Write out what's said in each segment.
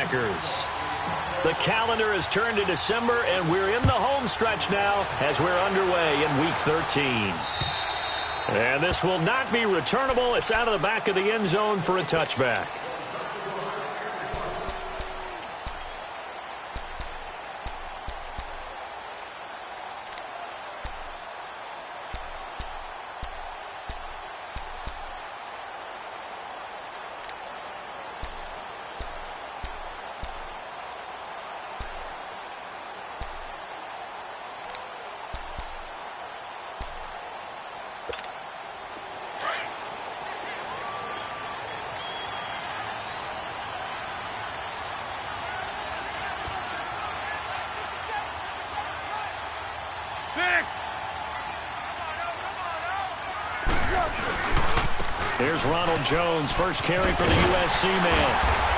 Packers. The calendar has turned to December, and we're in the home stretch now as we're underway in Week 13. And this will not be returnable. It's out of the back of the end zone for a touchback. Here's Ronald Jones, first carry for the USC man.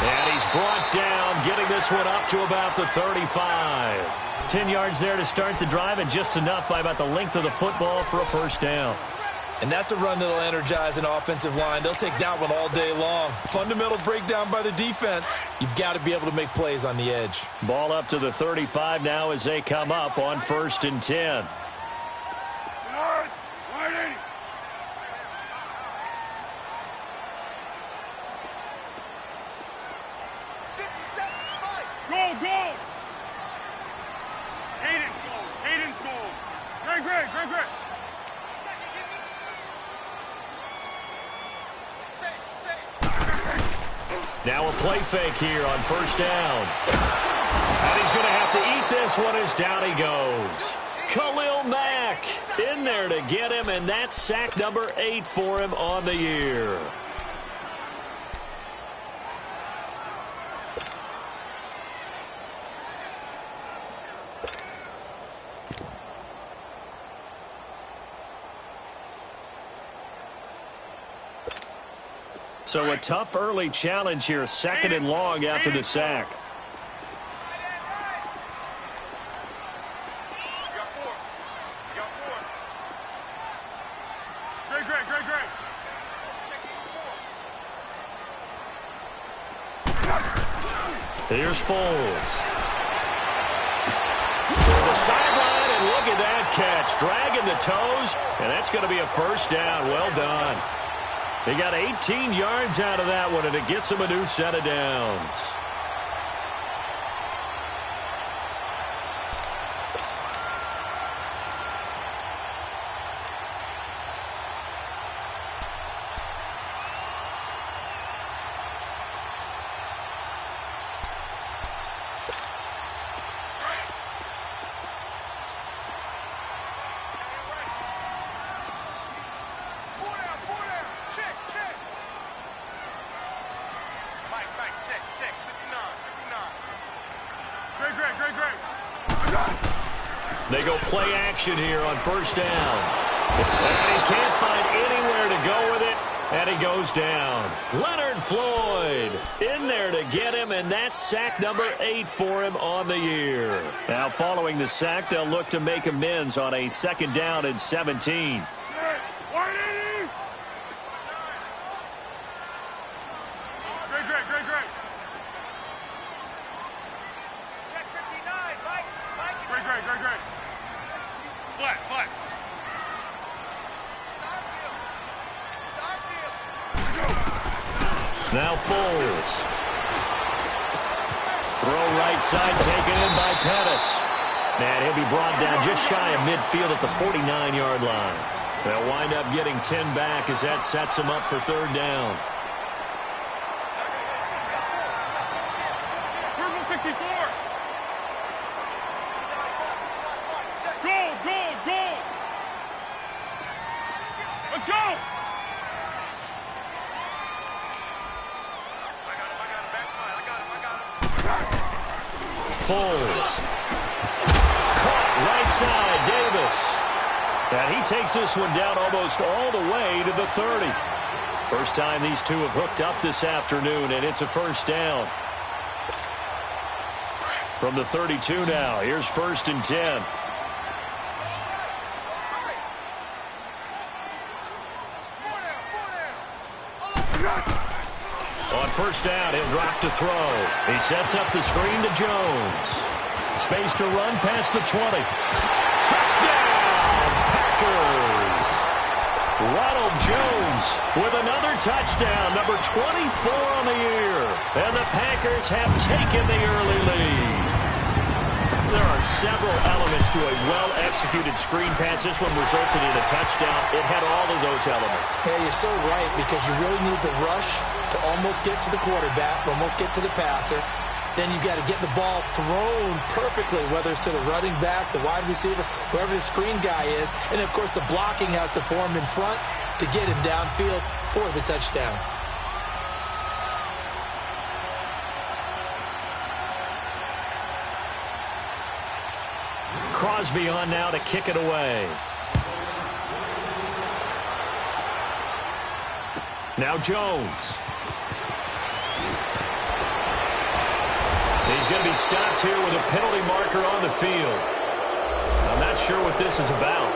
And he's brought down, getting this one up to about the 35. 10 yards there to start the drive, and just enough by about the length of the football for a first down. And that's a run that'll energize an offensive line. They'll take that one all day long. Fundamental breakdown by the defense. You've got to be able to make plays on the edge. Ball up to the 35 now as they come up on 1st and 10. Now a play fake here on 1st down. And he's going to have to eat this one as down he goes. Khalil Mack in there to get him, and that's sack number 8 for him on the year. So a tough early challenge here, 2nd and long after the sack. Here's Foles. To the sideline, and look at that catch. Dragging the toes, and that's going to be a first down. Well done. They got 18 yards out of that one, and it gets them a new set of downs. They go play action here on 1st down. And he can't find anywhere to go with it, and he goes down. Leonard Floyd in there to get him, and that's sack number 8 for him on the year. Now following the sack, they'll look to make amends on a 2nd down and 17. Now Foles. Throw right side taken in by Pettis. And he'll be brought down just shy of midfield at the 49-yard line. They'll wind up getting 10 back as that sets them up for 3rd down. Purple 64. Go. Let's go. Foles. Caught right side, Davis. And he takes this one down almost all the way to the 30. First time these two have hooked up this afternoon, and it's a first down. From the 32 now, here's 1st and 10. On first down. He'll drop to throw. He sets up the screen to Jones. Space to run past the 20. Touchdown, Packers! Ronald Jones with another touchdown, number 24 on the year. And the Packers have taken the early lead. There are several elements to a well-executed screen pass. This one resulted in a touchdown. It had all of those elements. Yeah, you're so right, because you really need to rush to almost get to the quarterback, almost get to the passer. Then you got to get the ball thrown perfectly, whether it's to the running back, the wide receiver, whoever the screen guy is. And, of course, the blocking has to form in front to get him downfield for the touchdown. Crosby on now to kick it away. Now Jones. He's going to be stopped here with a penalty marker on the field. I'm not sure what this is about.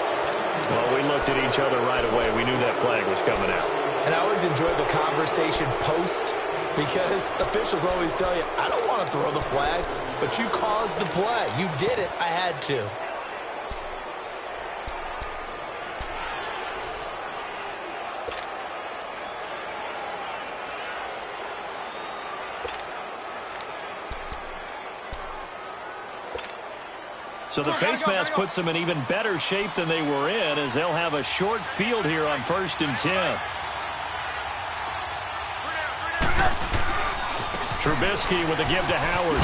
Well, we looked at each other right away. We knew that flag was coming out. And I always enjoy the conversation post, because officials always tell you, I don't want to throw the flag, but you caused the play. You did it. I had to. So the face mask puts them in even better shape than they were in, as they'll have a short field here on 1st and 10. Trubisky with a give to Howard.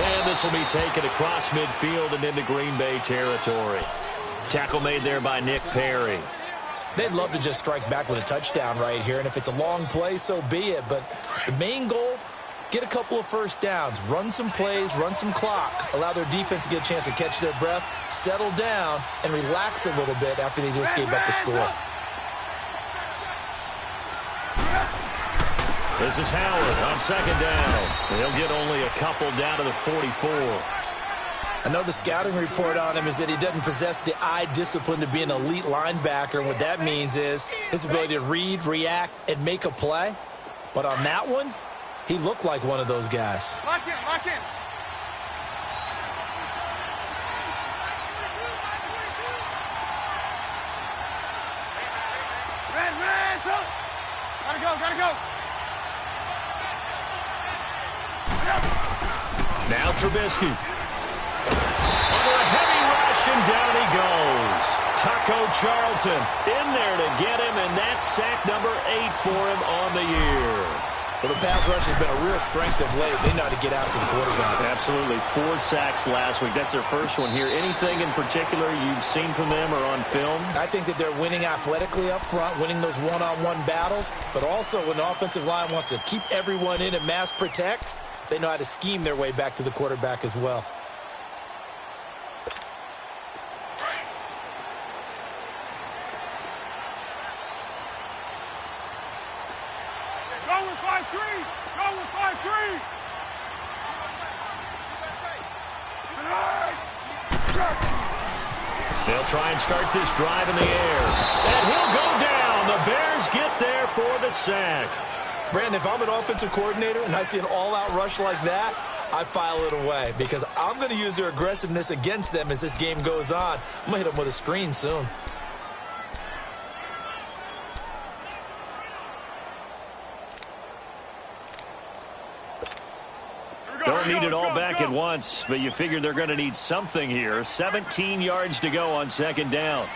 And this will be taken across midfield and into Green Bay territory. Tackle made there by Nick Perry. They'd love to just strike back with a touchdown right here, and if it's a long play, so be it. But the main goal, get a couple of first downs, run some plays, run some clock, allow their defense to get a chance to catch their breath, settle down, and relax a little bit after they just gave up the score. This is Howard on 2nd down. He'll get only a couple down to the 44. I know the scouting report on him is that he doesn't possess the eye discipline to be an elite linebacker, and what that means is his ability to read, react, and make a play. But on that one, he looked like one of those guys. Lock in, lock in. Red, gotta go, gotta go. Now Trubisky. Under a heavy rush, and down he goes. Taco Charlton in there to get him, and that's sack number 8 for him on the year. Well, the pass rush has been a real strength of late. They know how to get out to the quarterback. Absolutely. 4 sacks last week. That's their first one here. Anything in particular you've seen from them or on film? I think that they're winning athletically up front, winning those one-on-one battles, but also when the offensive line wants to keep everyone in and mass protect, they know how to scheme their way back to the quarterback as well. Go with 5-3. Go with 5-3. They'll try and start this drive in the air. And he'll go down. The Bears get there for the sack. Brandon, if I'm an offensive coordinator and I see an all-out rush like that, I file it away because I'm going to use their aggressiveness against them as this game goes on. I'm going to hit them with a screen soon. Don't need it all back at once, but you figure they're going to need something here. 17 yards to go on 2nd down.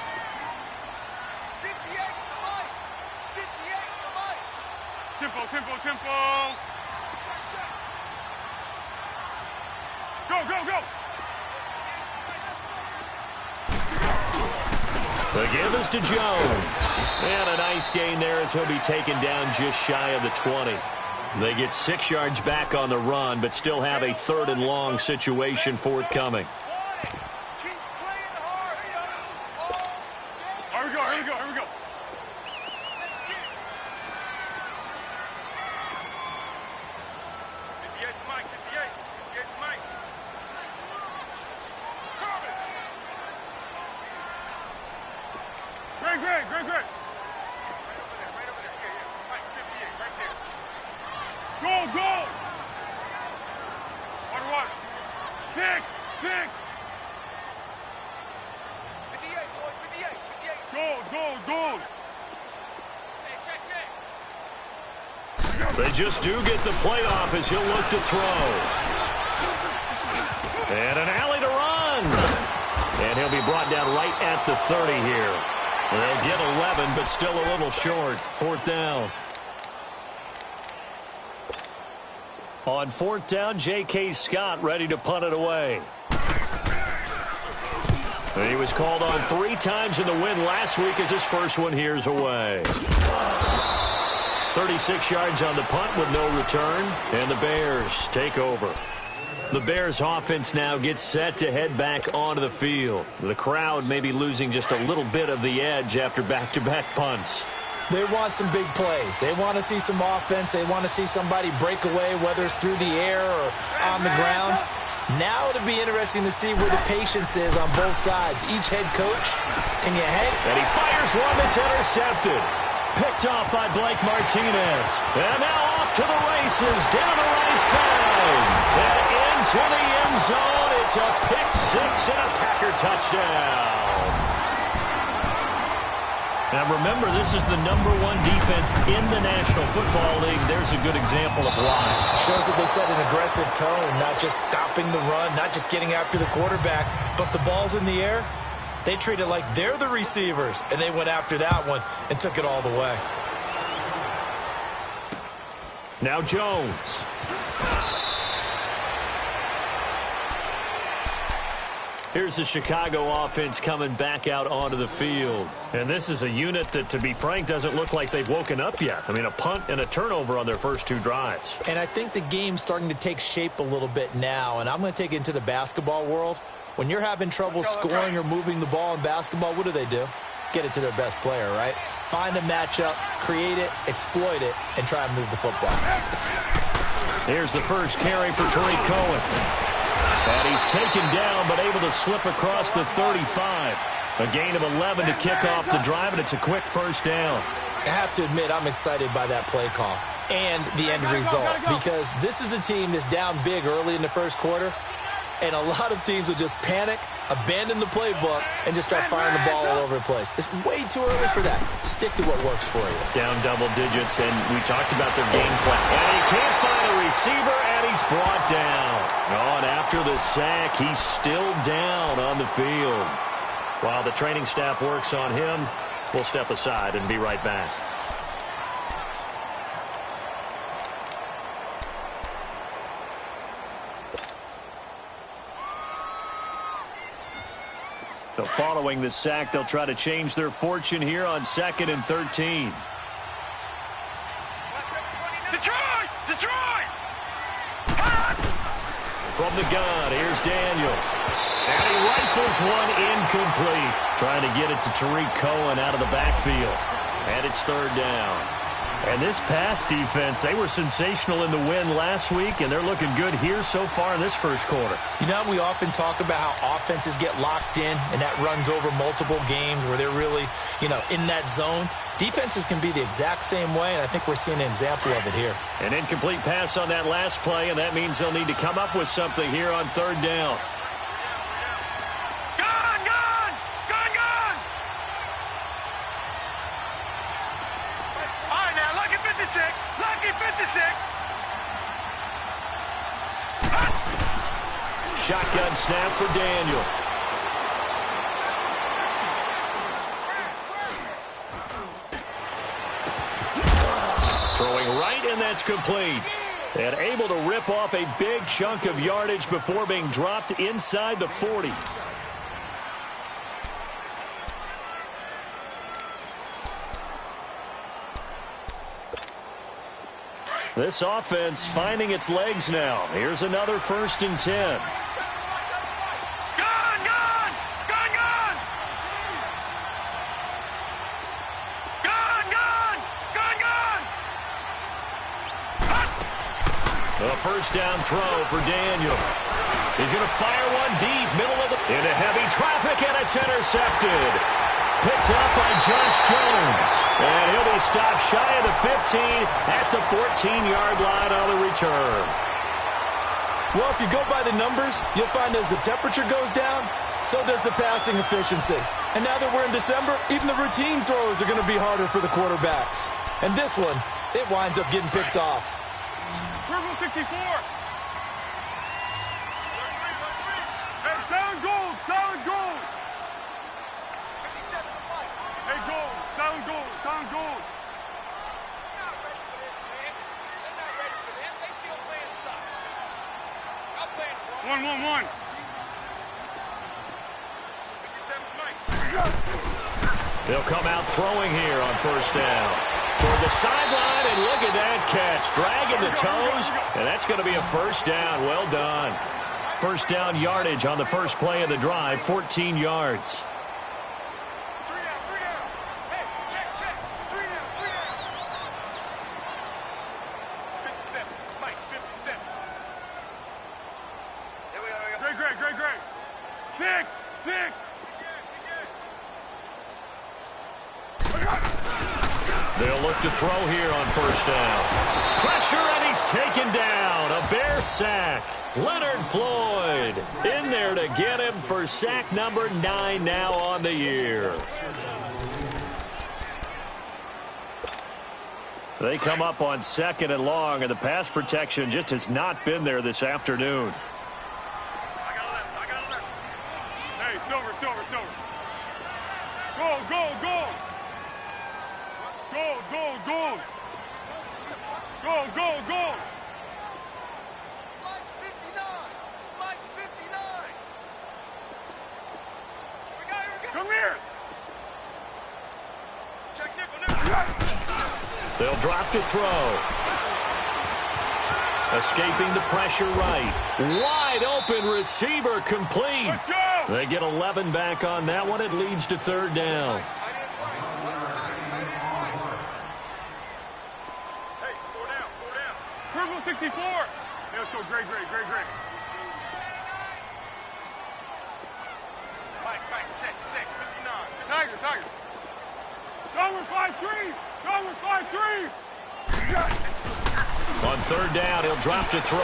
Tempo. Go. The give is to Jones. And a nice gain there as he'll be taken down just shy of the 20. They get 6 yards back on the run, but still have a 3rd and long situation forthcoming. Here we go. Great. Right over there. Yeah. Mike, 58, right there. Six. Good. They just do get the play off as he'll look to throw. And an alley to run. And he'll be brought down right at the 30 here. They'll get 11, but still a little short. 4th down. On 4th down, J.K. Scott ready to punt it away. He was called on 3 times in the win last week as his first one here's away. 36 yards on the punt with no return, and the Bears take over. The Bears offense now gets set to head back onto the field. The crowd may be losing just a little bit of the edge after back-to-back punts. They want some big plays. They want to see some offense. They want to see somebody break away, whether it's through the air or on the ground. Now it'll be interesting to see where the patience is on both sides. Each head coach, can you hang? And he fires one that's intercepted. Picked off by Blake Martinez. And now off to the races, down the right side. And into the end zone. It's a pick 6 and a Packer touchdown. Now remember, this is the #1 defense in the National Football League. There's a good example of why. Shows that they set an aggressive tone, not just stopping the run, not just getting after the quarterback, but the ball's in the air. They treat it like they're the receivers, and they went after that one and took it all the way. Now Jones. Here's the Chicago offense coming back out onto the field. And this is a unit that, to be frank, doesn't look like they've woken up yet. I mean, a punt and a turnover on their first 2 drives. And I think the game's starting to take shape a little bit now, and I'm going to take it into the basketball world. When you're having trouble scoring or moving the ball in basketball, what do? Get it to their best player, right? Find a matchup, create it, exploit it, and try and move the football. Here's the first carry for Tariq Cohen. And he's taken down, but able to slip across the 35. A gain of 11 to kick off the drive, and it's a quick first down. I have to admit, I'm excited by that play call and the end result, because this is a team that's down big early in the first quarter, and a lot of teams will just panic, abandon the playbook, and just start firing the ball all over the place. It's way too early for that. Stick to what works for you. Down double digits, and we talked about their game plan. And he can't find a receiver, and he's brought down. Oh, and after the sack, he's still down on the field. While the training staff works on him, we'll step aside and be right back. So following the sack, they'll try to change their fortune here on 2nd and 13. Detroit! From the gun, here's Daniel. And he rifles one incomplete. Trying to get it to Tariq Cohen out of the backfield. And it's 3rd down. And this pass defense, they were sensational in the win last week, and they're looking good here so far in this first quarter. You know, we often talk about how offenses get locked in, and that runs over multiple games where they're really, in that zone. Defenses can be the exact same way, and I think we're seeing an example of it here. An incomplete pass on that last play, and that means they'll need to come up with something here on 3rd down. Lucky 56. Shotgun snap for Daniel. Throwing right, and that's complete. And able to rip off a big chunk of yardage before being dropped inside the 40. This offense finding its legs now. Here's another 1st and 10. A first down throw for Daniel. He's going to fire one deep, middle of the... into heavy traffic, and it's intercepted. Picked up by Josh Jones. And he'll be stopped shy of the 15 at the 14-yard line on the return. Well, if you go by the numbers, you'll find as the temperature goes down, so does the passing efficiency. And now that we're in December, even the routine throws are going to be harder for the quarterbacks. And this one, it winds up getting picked off. Purple 64. Hey, solid gold, solid gold. Hey, gold, solid gold, solid gold. One. They'll come out throwing here on first down. Toward the sideline, and look at that catch. Dragging the toes, and that's going to be a first down. Well done. First down yardage on the first play of the drive, 14 yards. Great. 6. They'll look to throw here on first down. Pressure, and he's taken down. A Bear sack. Leonard Floyd in there to get him for sack number 9 now on the year. They come up on 2nd and long, and the pass protection just has not been there this afternoon. Hey, silver. Gold. Like 59. Come here. Check nickel. They'll drop to throw. Escaping the pressure right. Wide open receiver complete. Let's go. They get 11 back on that one. It leads to 3rd down. Hey, 4 down. Purple 64. Hey, let's go. Great. Mike, check. 59. Tiger. Down 5-3. On 3rd down, he'll drop to throw.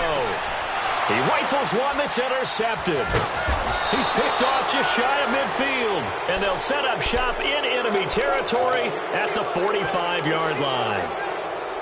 He rifles one that's intercepted. He's picked off just shy of midfield, and they'll set up shop in enemy territory at the 45-yard line.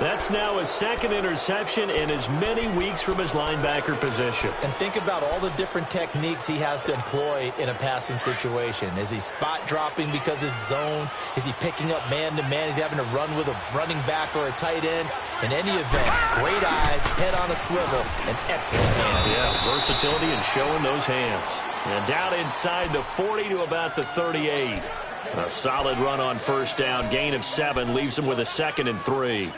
That's now his 2nd interception in as many weeks from his linebacker position. And think about all the different techniques he has to employ in a passing situation. Is he spot dropping because it's zone? Is he picking up man-to-man? Is he having to run with a running back or a tight end? In any event, great eyes, head on a swivel, and excellent hands. Yeah, versatility and showing those hands. And down inside the 40 to about the 38. A solid run on first down. Gain of 7 leaves him with a 2nd and 3.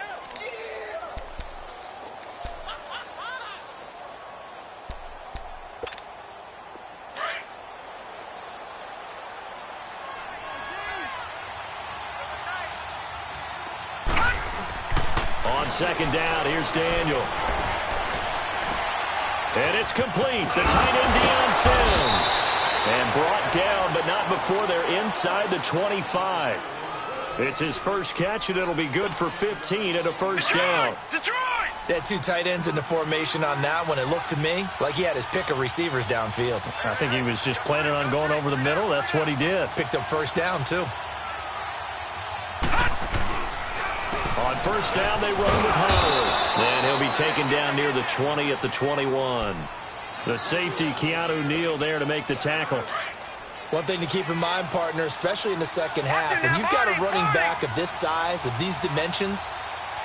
On 2nd down, here's Daniel. And it's complete. The tight end, Deion Sims. And brought down, but not before they're inside the 25. It's his first catch, and it'll be good for 15 at a first down. Detroit! They had 2 tight ends in the formation on that one. It looked to me like he had his pick of receivers downfield. I think he was just planning on going over the middle. That's what he did. Picked up first down, too. On first down, they run with Howard. And he'll be taken down near the 20 at the 21. The safety, Keanu Neal, there to make the tackle. One thing to keep in mind, partner, especially in the second half, when you've got a running back of this size, of these dimensions,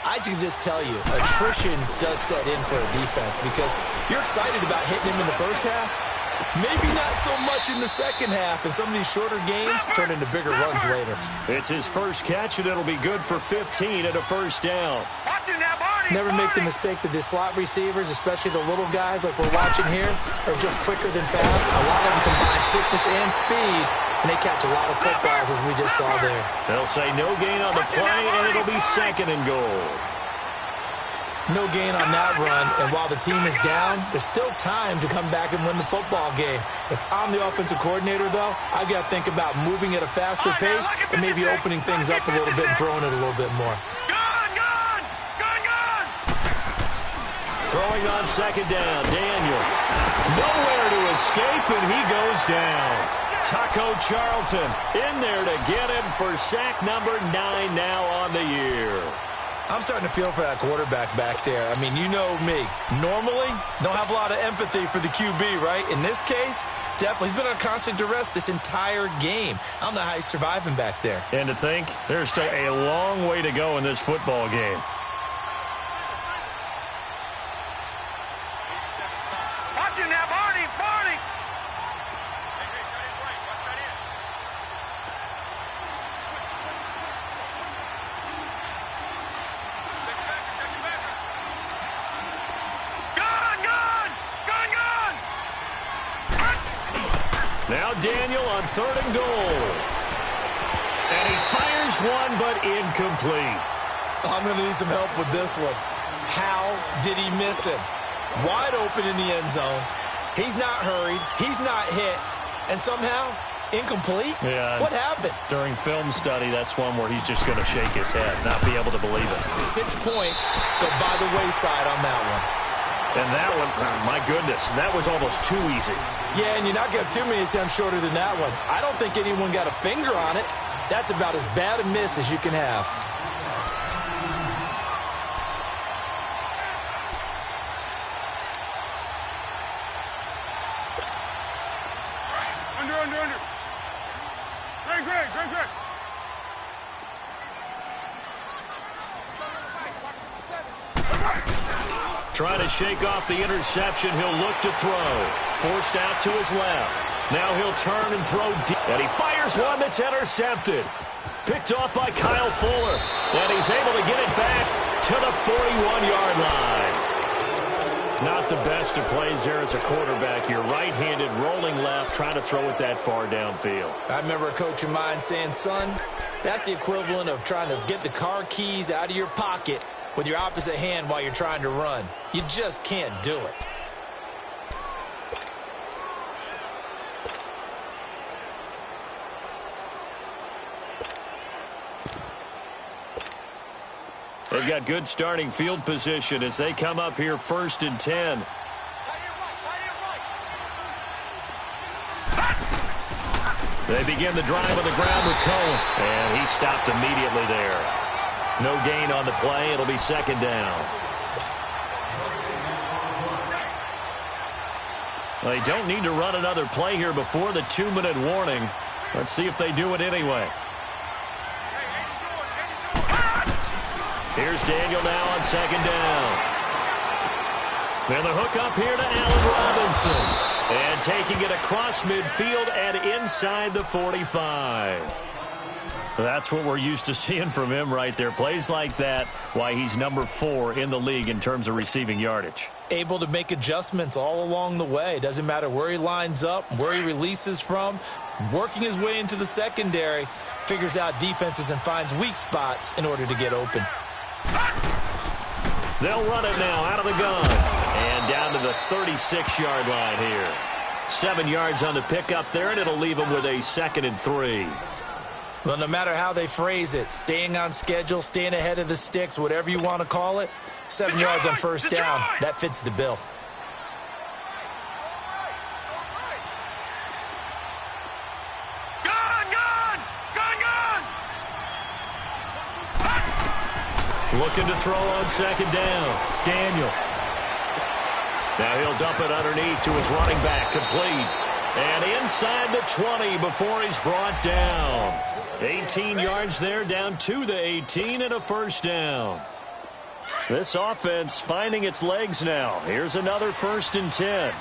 I can just tell you, attrition does set in for a defense because you're excited about hitting him in the first half. Maybe not so much in the second half, and some of these shorter gains turn into bigger runs later. It's his first catch, and it'll be good for 15 at a first down. Never make the mistake that the slot receivers, especially the little guys like we're watching here, are just quicker than fast. A lot of them combine quickness and speed, and they catch a lot of footballs, as we just saw there. They'll say no gain on the play, and it'll be 2nd and goal. No gain on that run, and while the team is down, there's still time to come back and win the football game. If I'm the offensive coordinator, though, I've got to think about moving at a faster pace and maybe opening things up a little bit and throwing it a little bit more. Throwing on second down, Daniel. Nowhere to escape, and he goes down. Taco Charlton in there to get him for sack number 9 now on the year. I'm starting to feel for that quarterback back there. I mean, you know me. Normally, don't have a lot of empathy for the QB, right? In this case, definitely. He's been on constant duress this entire game. I don't know how he's surviving back there. And to think, there's still a long way to go in this football game. Watch him now, Barney! Barney! Now Daniel on 3rd and goal. And he fires one, but incomplete. I'm going to need some help with this one. How did he miss him? Wide open in the end zone. He's not hurried. He's not hit. And somehow, incomplete? Yeah. What happened? During film study, that's one where he's just going to shake his head, not be able to believe it. 6 points go by the wayside on that one. And that one, oh my goodness, that was almost too easy. Yeah, and you're not going to have too many attempts shorter than that one. I don't think anyone got a finger on it. That's about as bad a miss as you can have. Under. Greg. Trying to shake off the interception. He'll look to throw. Forced out to his left. Now he'll turn and throw deep. And he fires one that's intercepted. Picked off by Kyle Fuller. And he's able to get it back to the 41-yard line. Not the best of plays there as a quarterback. You're right-handed, rolling left, trying to throw it that far downfield. I remember a coach of mine saying, son, that's the equivalent of trying to get the car keys out of your pocket with your opposite hand while you're trying to run. You just can't do it. They've got good starting field position as they come up here 1st and 10. They begin the drive on the ground with Cohen. And he stopped immediately there. No gain on the play. It'll be 2nd down. Well, they don't need to run another play here before the 2-minute warning. Let's see if they do it anyway. Here's Daniel now on 2nd down. And the hook up here to Allen Robinson. And taking it across midfield and inside the 45. That's what we're used to seeing from him right there. Plays like that, why he's number 4 in the league in terms of receiving yardage. Able to make adjustments all along the way. Doesn't matter where he lines up, where he releases from. Working his way into the secondary, figures out defenses and finds weak spots in order to get open. They'll run it now out of the gun. And down to the 36-yard line here. 7 yards on the pickup there, and it'll leave them with a 2nd and 3. Well, no matter how they phrase it, staying on schedule, staying ahead of the sticks, whatever you want to call it, 7 yards on 1st down, that fits the bill. Looking to throw on 2nd down. Daniel. Now he'll dump it underneath to his running back, complete. And inside the 20 before he's brought down. 18 yards there, down to the 18 and a 1st down. This offense finding its legs now. Here's another 1st and 10.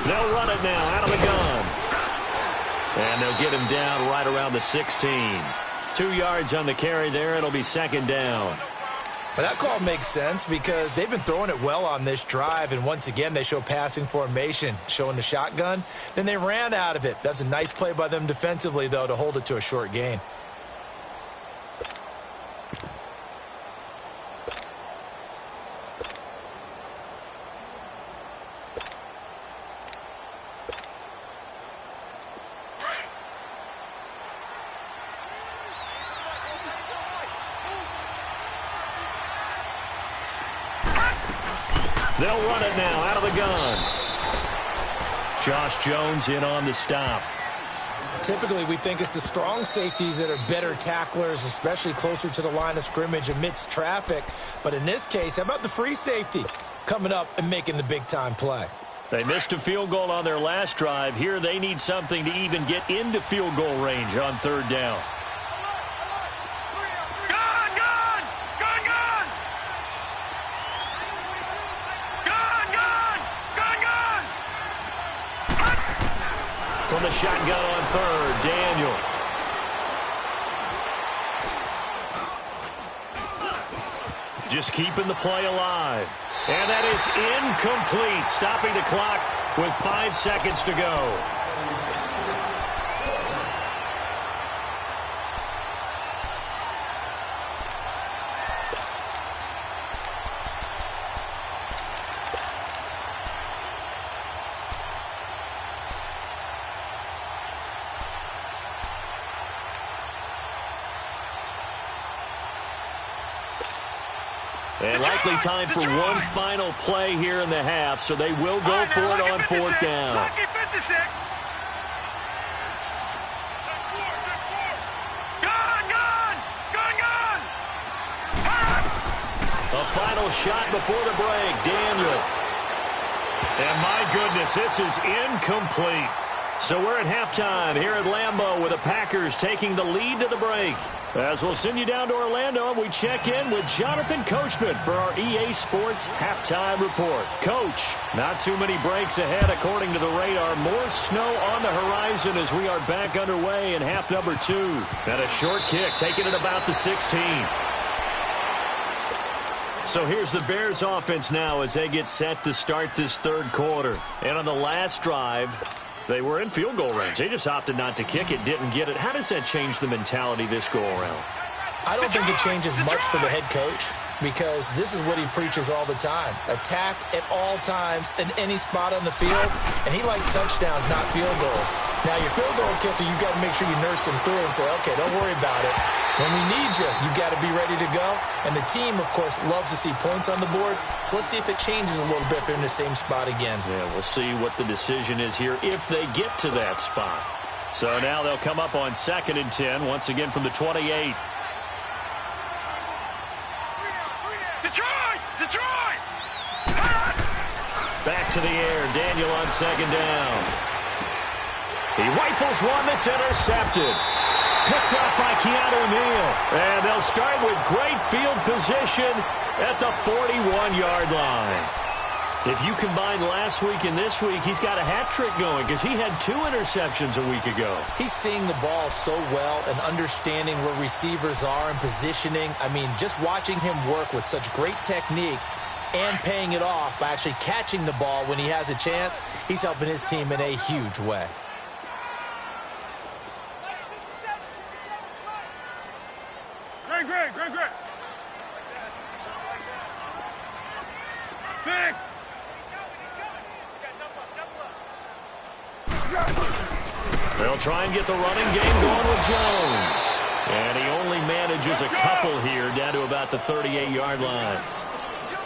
They'll run it now out of the gun. And they'll get him down right around the 16. 2 yards on the carry there. It'll be 2nd down. But that call makes sense because they've been throwing it well on this drive, and once again they show passing formation, showing the shotgun. Then they ran out of it. That's a nice play by them defensively, though, to hold it to a short gain. They'll run it now out of the gun. Josh Jones in on the stop. Typically, we think it's the strong safeties that are better tacklers, especially closer to the line of scrimmage amidst traffic. But in this case, how about the free safety coming up and making the big-time play? They missed a field goal on their last drive. Here they need something to even get into field goal range on third down. From the shotgun on third, Daniel. Just keeping the play alive. And that is incomplete, stopping the clock with 5 seconds to go. And likely time for one final play here in the half, so they will go for it on fourth down. A final shot before the break, Daniel. And my goodness, this is incomplete. So we're at halftime here at Lambeau with the Packers taking the lead to the break. As we'll send you down to Orlando, and we check in with Jonathan Coachman for our EA Sports Halftime Report. Coach, not too many breaks ahead according to the radar. More snow on the horizon as we are back underway in half number 2. And a short kick taken at about the 16. So here's the Bears offense now as they get set to start this third quarter. And on the last drive, they were in field goal range. They just opted not to kick it, didn't get it. How does that change the mentality this go-around? I don't think it changes much for the head coach because this is what he preaches all the time. Attack at all times in any spot on the field, and he likes touchdowns, not field goals. Now, your field goal kicker, you've got to make sure you nurse him through and say, okay, don't worry about it. When we need you, you've got to be ready to go. And the team, of course, loves to see points on the board. So let's see if it changes a little bit if they're in the same spot again. Yeah, we'll see what the decision is here if they get to that spot. So now they'll come up on 2nd and 10, once again from the 28. Detroit! Back to the air, Daniel on 2nd down. He rifles one that's intercepted. Picked up by Keanu Neal. And they'll start with great field position at the 41-yard line. If you combine last week and this week, he's got a hat trick going because he had 2 interceptions a week ago. He's seeing the ball so well and understanding where receivers are and positioning. I mean, just watching him work with such great technique and paying it off by actually catching the ball when he has a chance, he's helping his team in a huge way. Great. Thick. They'll try and get the running game going with Jones. And he only manages a couple here down to about the 38-yard line.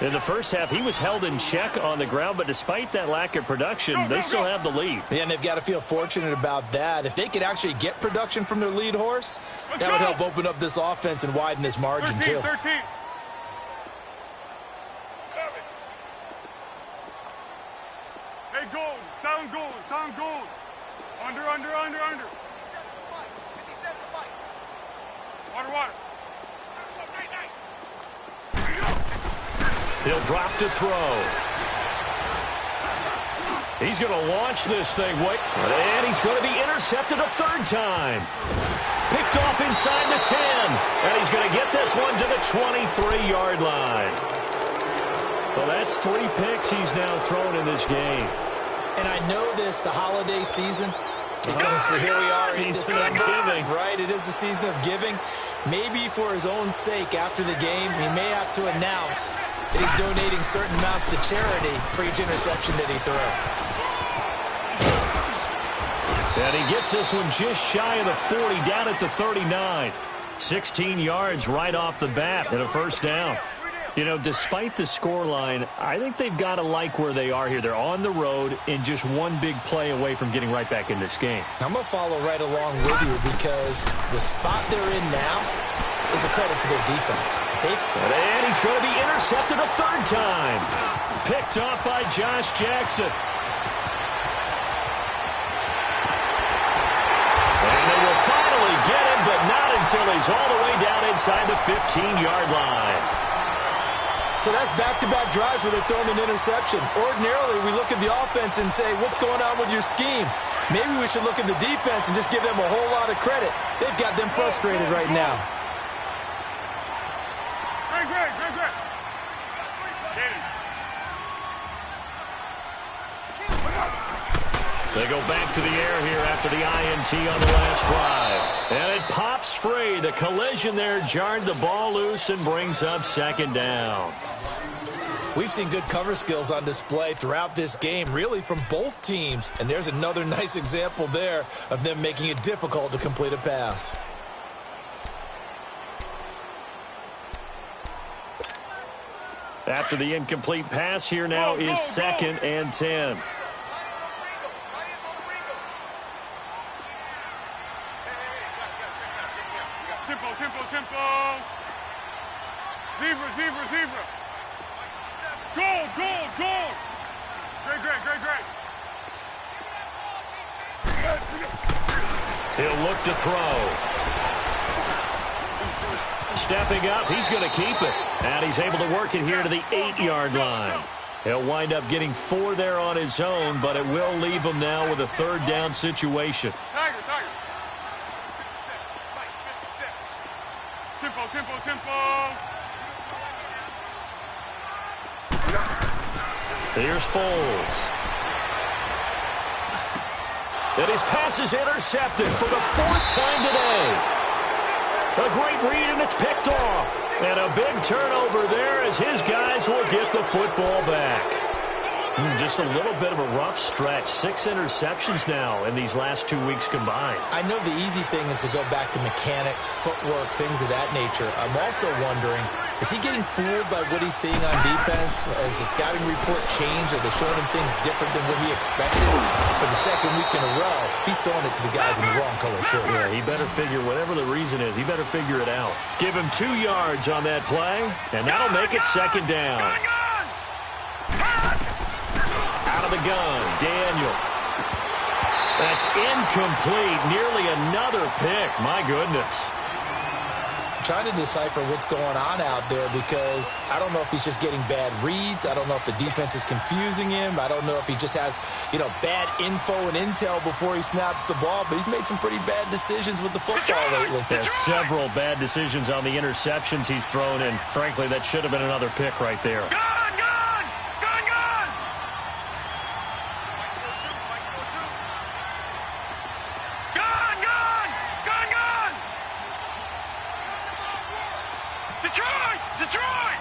In the first half, he was held in check on the ground, but despite that lack of production, they still have the lead. Yeah, and they've got to feel fortunate about that. If they could actually get production from their lead horse, that would help open up this offense and widen this margin, 13. too. Hey, gold. Sound gold. Under. Water. He'll drop to throw. He's going to launch this thing. And he's going to be intercepted a third time. Picked off inside the 10. And he's going to get this one to the 23-yard line. Well, that's 3 picks he's now thrown in this game. And I know this, the holiday season, because here we are in December, right? It is the season of giving. Maybe for his own sake, after the game, he may have to announce that he's donating certain amounts to charity for each interception that he threw. And he gets this one just shy of the 40, down at the 39. 16 yards right off the bat and a first down. You know, despite the scoreline, I think they've got to like where they are here. They're on the road and just one big play away from getting right back in this game. I'm going to follow right along with you because the spot they're in now is a credit to their defense. And he's going to be intercepted a third time. Picked off by Josh Jackson. And they will finally get him, but not until he's all the way down inside the 15-yard line. So that's back-to-back drives where they're throwing an interception. Ordinarily, we look at the offense and say, what's going on with your scheme? Maybe we should look at the defense and just give them a whole lot of credit. They've got them frustrated right now. Great. They go back to the air here after the INT on the last drive. And it pops free. The collision there jarred the ball loose and brings up second down. We've seen good cover skills on display throughout this game, really from both teams. And there's another nice example there of them making it difficult to complete a pass. After the incomplete pass, here now is 2nd and 10. Tempo. Zebra. Goal. Great. He'll look to throw. Stepping up, he's going to keep it. And he's able to work it here to the 8-yard line. He'll wind up getting 4 there on his own, but it will leave him now with a third down situation. Tiger. Tempo. Here's Foles. And his pass is intercepted for the 4th time today. A great read, and it's picked off. And a big turnover there as his guys will get the football back. Just a little bit of a rough stretch. 6 interceptions now in these last 2 weeks combined. I know the easy thing is to go back to mechanics, footwork, things of that nature. I'm also wondering, is he getting fooled by what he's seeing on defense? Has the scouting report changed? Are they showing him things different than what he expected? For the 2nd week in a row, he's throwing it to the guys in the wrong color shirts. Yeah, he better figure, whatever the reason is, he better figure it out. Give him 2 yards on that play, and that'll make it 2nd down. Out of the gun, Daniel. That's incomplete. Nearly another pick. My goodness. I'm trying to decipher what's going on out there because I don't know if he's just getting bad reads. I don't know if the defense is confusing him. I don't know if he just has, bad info and intel before he snaps the ball. But he's made some pretty bad decisions with the football lately. There's several bad decisions on the interceptions he's thrown, and frankly, that should have been another pick right there. Detroit!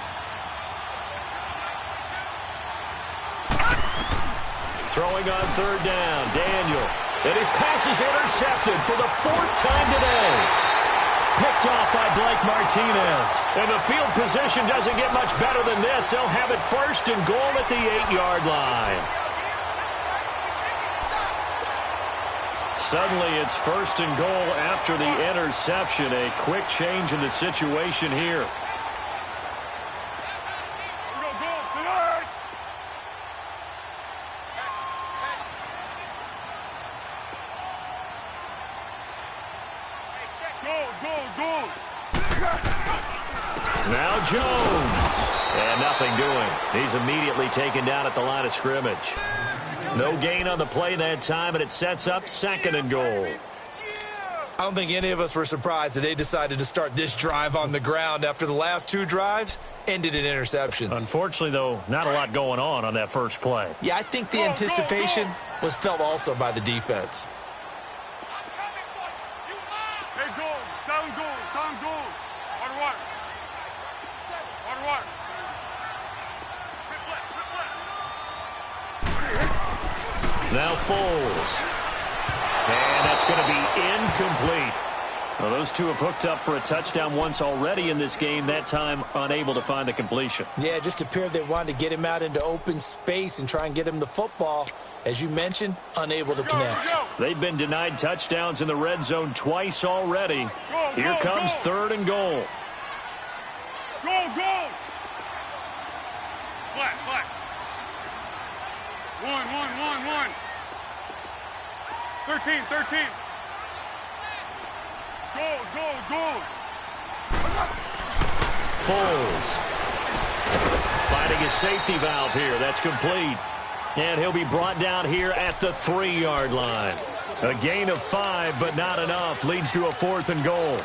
Throwing on 3rd down, Daniel. And his pass is intercepted for the 4th time today. Picked off by Blake Martinez. And the field position doesn't get much better than this. They'll have it 1st and goal at the 8-yard line. Suddenly it's 1st and goal after the interception. A quick change in the situation here. Now Jones. And nothing doing. He's immediately taken down at the line of scrimmage. No gain on the play that time, and it sets up 2nd and goal. I don't think any of us were surprised that they decided to start this drive on the ground after the last 2 drives ended in interceptions. Unfortunately, though, not a lot going on that first play. Yeah, I think the anticipation was felt also by the defense. Hey, goal. Down goal. On what? Now Foles. And that's going to be incomplete. Well, those two have hooked up for a touchdown once already in this game, that time unable to find the completion. Yeah, it just appeared they wanted to get him out into open space and try and get him the football. As you mentioned, unable to connect. They've been denied touchdowns in the red zone twice already. Here comes 3rd and goal. Go, go! Flat, flat. 1. 13. Go. Foles finding his safety valve here. That's complete. And he'll be brought down here at the 3-yard line. A gain of 5, but not enough. Leads to a 4th and goal.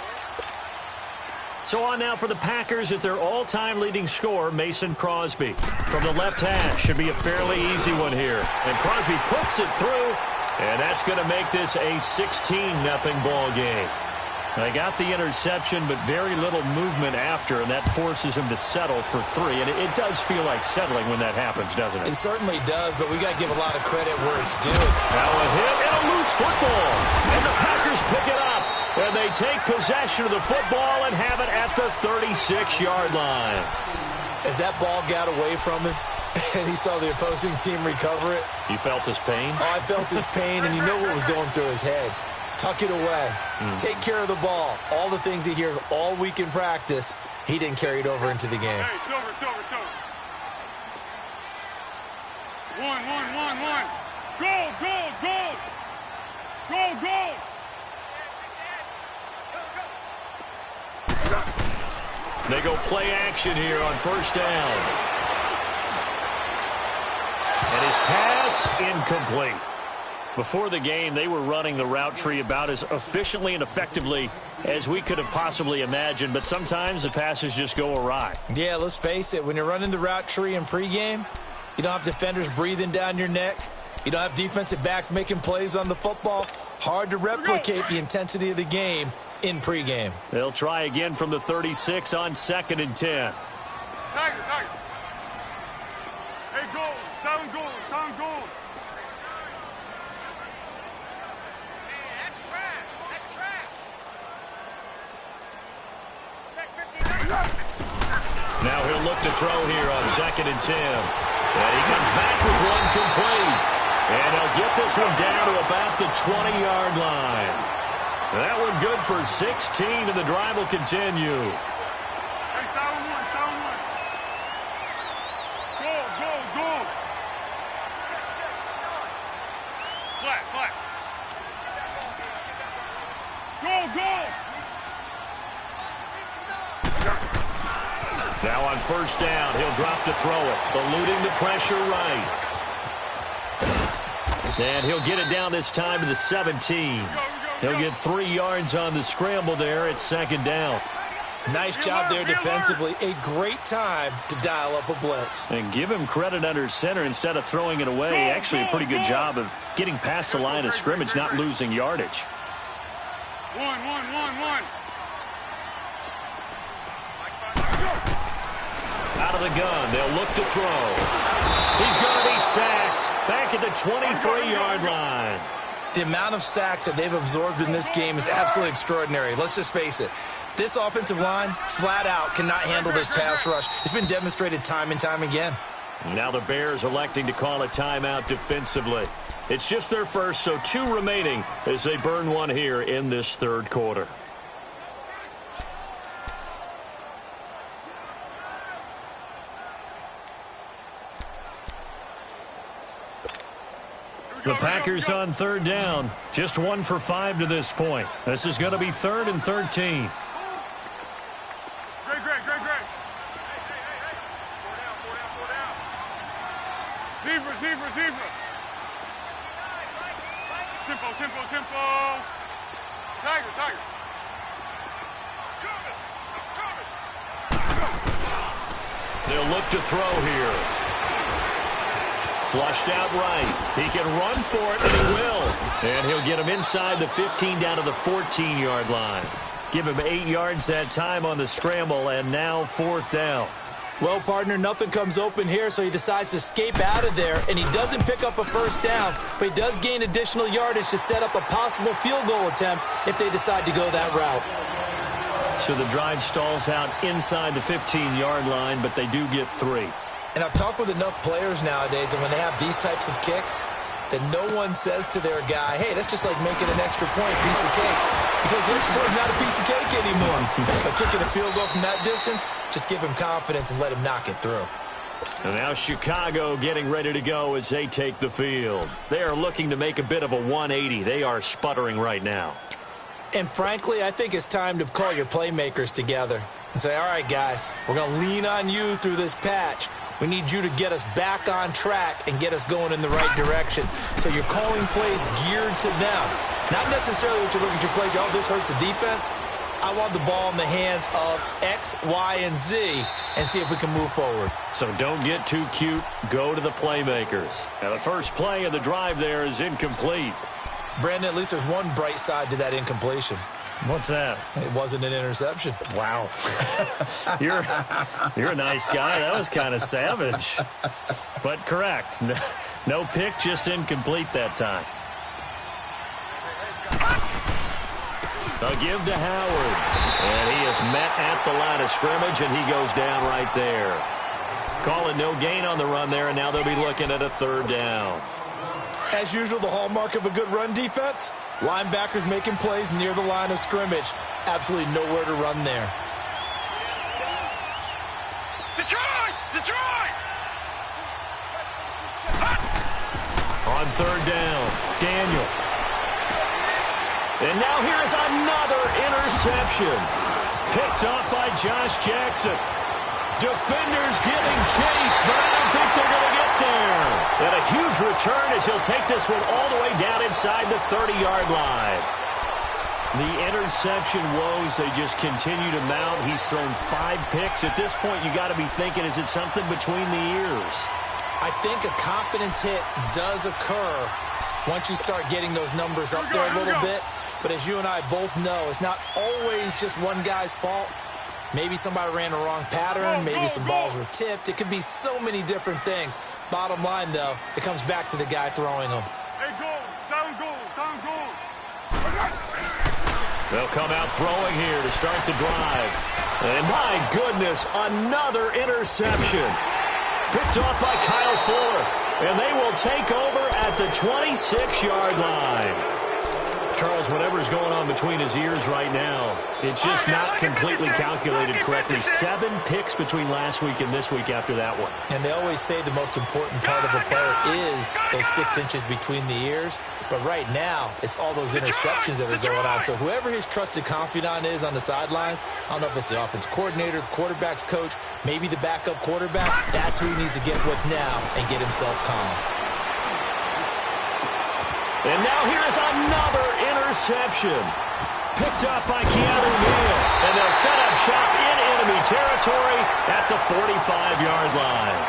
So on now for the Packers at their all-time leading scorer, Mason Crosby. From the left hash, should be a fairly easy one here. And Crosby puts it through, and that's going to make this a 16-0 ball game. They got the interception, but very little movement after, and that forces him to settle for 3. And it does feel like settling when that happens, doesn't it? It certainly does, but we got to give a lot of credit where it's due. Now a hit and a loose football. And the Packers pick it up. And they take possession of the football and have it at the 36-yard line. As that ball got away from him, and he saw the opposing team recover it. You felt his pain? Oh, I felt his pain, and you know what was going through his head. Tuck it away. Take care of the ball. All the things he hears all week in practice, he didn't carry it over into the game. Hey, silver. 1. Go. They go play action here on 1st down. And his pass incomplete. Before the game, they were running the route tree about as efficiently and effectively as we could have possibly imagined, but sometimes the passes just go awry. Yeah, let's face it. When you're running the route tree in pregame, you don't have defenders breathing down your neck. You don't have defensive backs making plays on the football. Hard to replicate the intensity of the game in pregame. They'll try again from the 36 on 2nd and 10. Tiger. Hey, goal. Sound goal. Now he'll look to throw here on 2nd and 10. And he comes back with one complete. And he'll get this one down to about the 20-yard line. That one good for 16, and the drive will continue. Hey, sound one. Go. Flat. Go. Now on 1st down, he'll drop to throw it, eluding the pressure right. And he'll get it down this time to the 17. He'll get 3 yards on the scramble there at 2nd down. Nice job there defensively. A great time to dial up a blitz. And give him credit under center instead of throwing it away. Actually a pretty good job of getting past the line of scrimmage, not losing yardage. 1. Out of the gun, they'll look to throw. He's going to be sacked back at the 23-yard line. The amount of sacks that they've absorbed in this game is absolutely extraordinary. Let's just face it. This offensive line, flat out, cannot handle this pass rush. It's been demonstrated time and time again. Now the Bears electing to call a timeout defensively. It's just their first, so 2 remaining as they burn one here in this 3rd quarter. The Packers on 3rd down. Just 1 for 5 to this point. This is going to be 3rd and 13. Great. Zebra. Tempo. Tiger. They'll look to throw here. Flushed out right. He can run for it, and he will. And he'll get him inside the 15 down to the 14-yard line. Give him 8 yards that time on the scramble, and now 4th down. Well, partner, nothing comes open here, so he decides to escape out of there, and he doesn't pick up a first down, but he does gain additional yardage to set up a possible field goal attempt if they decide to go that route. So the drive stalls out inside the 15-yard line, but they do get 3. And I've talked with enough players nowadays, and when they have these types of kicks, that no one says to their guy, hey, that's just like making an extra point, piece of cake. Because the extra point is not a piece of cake anymore. But kicking a field goal from that distance, just give him confidence and let him knock it through. And now Chicago getting ready to go as they take the field. They are looking to make a bit of a 180. They are sputtering right now. And frankly, I think it's time to call your playmakers together and say, all right, guys, we're going to lean on you through this patch. We need you to get us back on track and get us going in the right direction. So you're calling plays geared to them. Not necessarily what you look at your plays, oh, this hurts the defense. I want the ball in the hands of X, Y, and Z and see if we can move forward. So don't get too cute. Go to the playmakers. Now the first play of the drive there is incomplete. Brandon, at least there's one bright side to that incompletion. What's that? It wasn't an interception. Wow. You're a nice guy. That was kind of savage. But correct. No pick, just incomplete that time. A give to Howard. And he is met at the line of scrimmage, and he goes down right there. Calling no gain on the run there, and now they'll be looking at a 3rd down. As usual, the hallmark of a good run defense, linebackers making plays near the line of scrimmage. Absolutely nowhere to run there. Detroit! Detroit! On 3rd down, Daniel. And now here's another interception. Picked up by Josh Jackson. Defenders giving chase, but I don't think they're going to get there. And a huge return as he'll take this one all the way down inside the 30-yard line. The interception woes, they just continue to mount. He's thrown 5 picks. At this point, you got to be thinking, is it something between the ears? I think a confidence hit does occur once you start getting those numbers up there a little bit. But as you and I both know, it's not always just one guy's fault. Maybe somebody ran the wrong pattern. Maybe some balls were tipped. It could be so many different things. Bottom line, though, it comes back to the guy throwing them. Hey, goal. Down goal. Down goal. They'll come out throwing here to start the drive. And my goodness, another interception. Picked off by Kyle Fuller. And they will take over at the 26-yard line. Charles, whatever's going on between his ears right now, it's just not completely calculated correctly. 7 picks between last week and this week after that one. And they always say the most important part of a player is those 6 inches between the ears. But right now, it's all those interceptions that are going on. So whoever his trusted confidant is on the sidelines, I don't know if it's the offense coordinator, the quarterback's coach, maybe the backup quarterback, that's who he needs to get with now and get himself calm. And now here is another interception. Picked up by Keanu Neal. And they'll set up shop in enemy territory at the 45-yard line.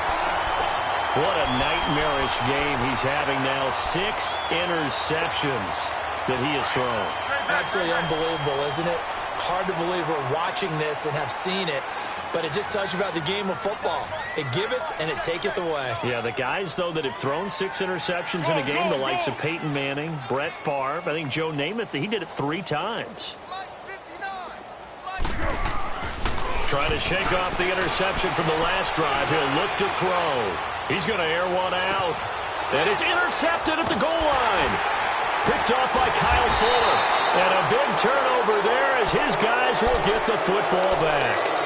What a nightmarish game he's having now. 6 interceptions that he has thrown. Absolutely unbelievable, isn't it? Hard to believe we're watching this and have seen it. But it just tells you about the game of football. It giveth and it taketh away. Yeah, the guys, though, that have thrown 6 interceptions in a game, the likes of Peyton Manning, Brett Favre, I think Joe Namath, he did it 3 times. Trying to shake off the interception from the last drive. He'll look to throw. He's going to air one out. And it's intercepted at the goal line. Picked off by Kyle Fuller. And a big turnover there as his guys will get the football back.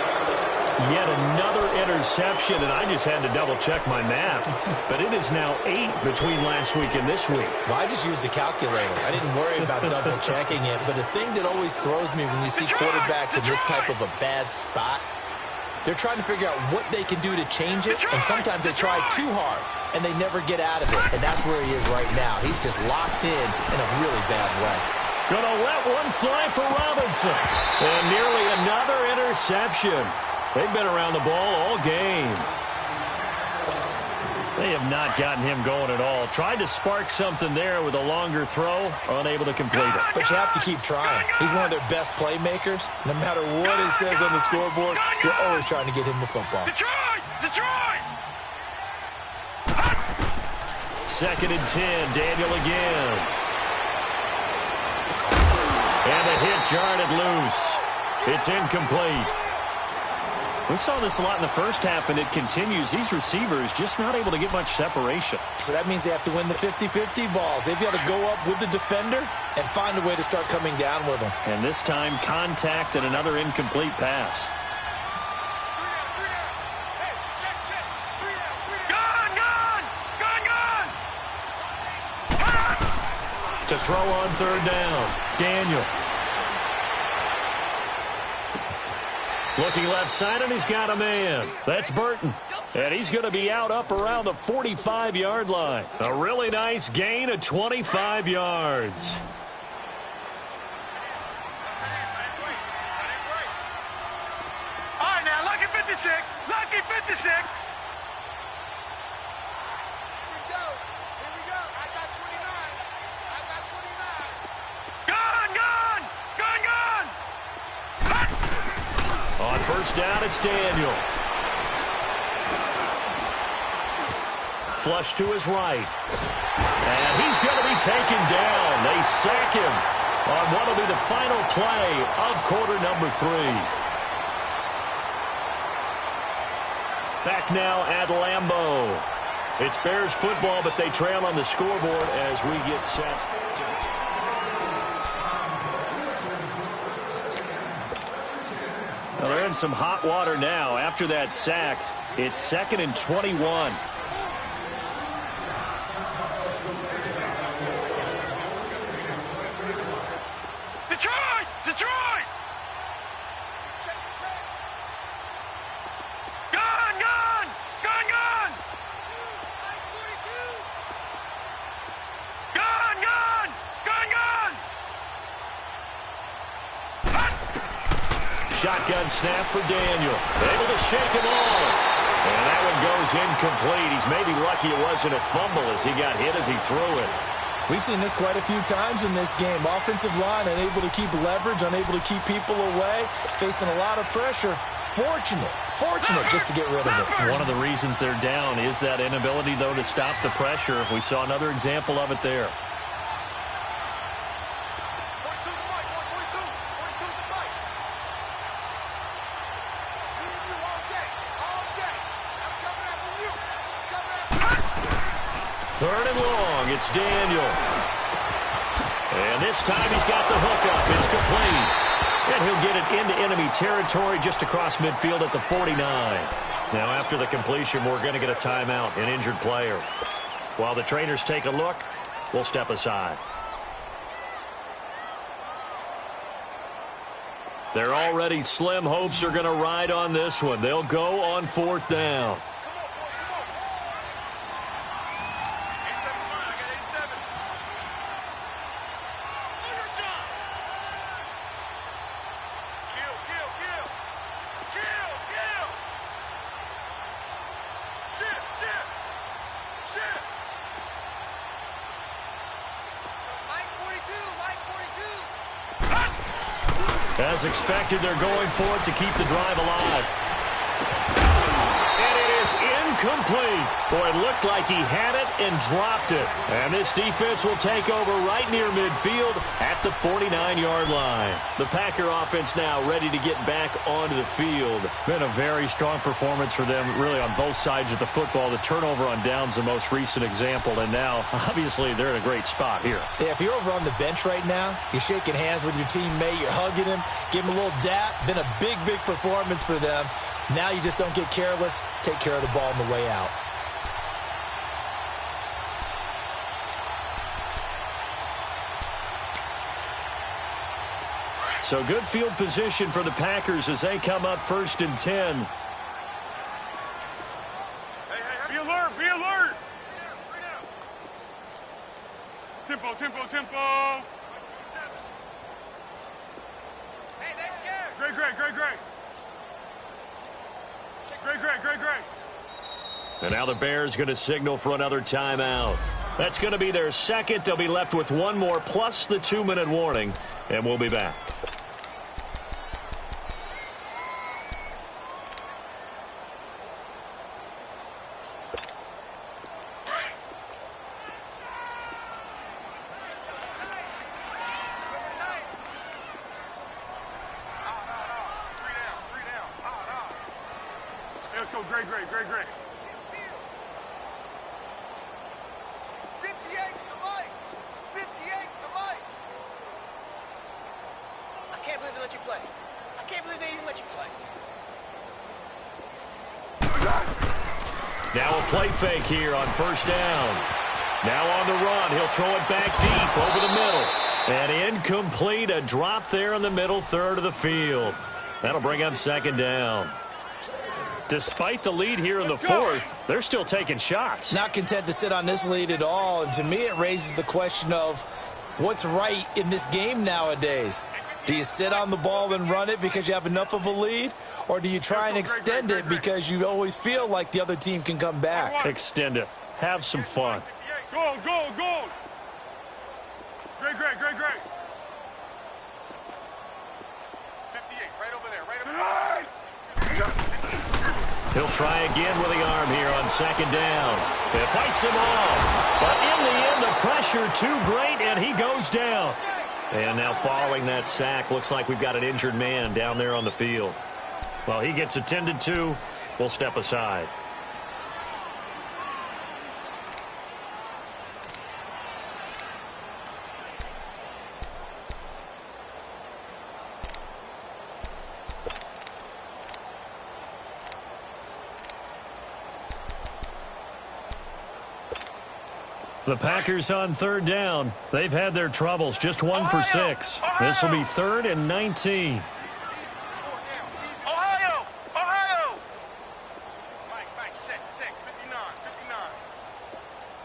Yet another interception, and I just had to double-check my math. But it is now 8 between last week and this week. Well, I just used the calculator. I didn't worry about double-checking it. But the thing that always throws me when you see quarterbacks in this type of a bad spot, they're trying to figure out what they can do to change it. And sometimes they try too hard, and they never get out of it. And that's where he is right now. He's just locked in a really bad way. Gonna let one fly for Robinson. And nearly another interception. They've been around the ball all game. They have not gotten him going at all. Tried to spark something there with a longer throw, unable to complete it. But you have to keep trying. He's one of their best playmakers. No matter what it says on the scoreboard, you're always trying to get him the football. Detroit! Detroit! 2nd and 10, Daniel again. And the hit jarred it loose. It's incomplete. We saw this a lot in the first half, and it continues. These receivers just not able to get much separation. So that means they have to win the 50-50 balls. They've got to go up with the defender and find a way to start coming down with them. And this time, contact and another incomplete pass. To throw on 3rd down, Daniel. Looking left side, and he's got a man. That's Burton. And he's going to be out up around the 45-yard line. A really nice gain of 25 yards. All right, now, lucky 56. Lucky 56. On 1st down, it's Daniel. Flush to his right. And he's going to be taken down. They sack him on what will be the final play of quarter number 3. Back now at Lambeau. It's Bears football, but they trail on the scoreboard as we get set. Well, they're in some hot water now. After that sack, it's 2nd and 21. Detroit! Detroit! Gun! Gun! Gun! Gun! Gun! Gun! Gun! Gun! Shotgun snap for Daniel. Able to shake him off. And that one goes incomplete. He's maybe lucky it wasn't a fumble as he got hit as he threw it. We've seen this quite a few times in this game. Offensive line unable to keep leverage, unable to keep people away, facing a lot of pressure. Fortunate just to get rid of it. One of the reasons they're down is that inability, though, to stop the pressure. We saw another example of it there. Third and long, it's Daniel. And this time he's got the hook up. It's complete. And he'll get it into enemy territory just across midfield at the 49. Now after the completion, we're going to get a timeout, an injured player. While the trainers take a look, we'll step aside. They're already slim hopes are going to ride on this one. They'll go on 4th down. As expected, they're going for it to keep the drive alive. And it is incomplete. Boy, it looked like he had it and dropped it. And this defense will take over right near midfield at the 49-yard line. The Packer offense now ready to get back onto the field. Been a very strong performance for them, really, on both sides of the football. The turnover on downs, the most recent example. And now, obviously, they're in a great spot here. Yeah, if you're over on the bench right now, you're shaking hands with your teammate, you're hugging him, give him a little dap. Been a big performance for them. Now you just don't get careless. Take care of the ball on the way out. So good field position for the Packers as they come up 1st and 10. Hey, be alert, be alert. Tempo, tempo, tempo. Hey, they're scared. Great. Great. And now the Bears going to signal for another timeout. That's going to be their second. They'll be left with one more plus the 2-minute warning, and we'll be back. go. Great. 58 to Mike. 58 to Mike. I can't believe they let you play. I can't believe they even let you play. Now a play fake here on first down. Now on the run. He'll throw it back deep over the middle. And incomplete. A drop there in the middle third of the field. That'll bring up second down. Despite the lead here in the fourth, they're still taking shots. Not content to sit on this lead at all. And to me, it raises the question of what's right in this game nowadays. Do you sit on the ball and run it because you have enough of a lead? Or do you try and extend it because you always feel like the other team can come back? Extend it. Have some fun. Go. Great. 58, right over there. He'll try again with the arm here on second down. It fights him off. But in the end, the pressure too great, and he goes down. And now following that sack, looks like we've got an injured man down there on the field. Well, he gets attended to. We'll step aside. The Packers on third down. They've had their troubles. Just 1 for 6. This will be 3rd and 19. Ohio. Mike, check. 59.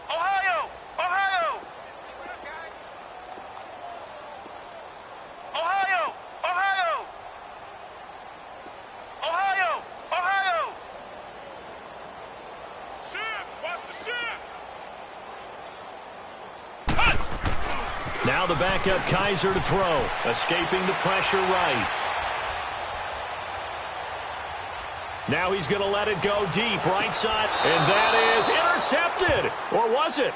Ohio. Ohio. Ship. Watch the ship. Now the backup Kaiser to throw. Escaping the pressure right. Now he's going to let it go deep right side. And that is intercepted. Or was it?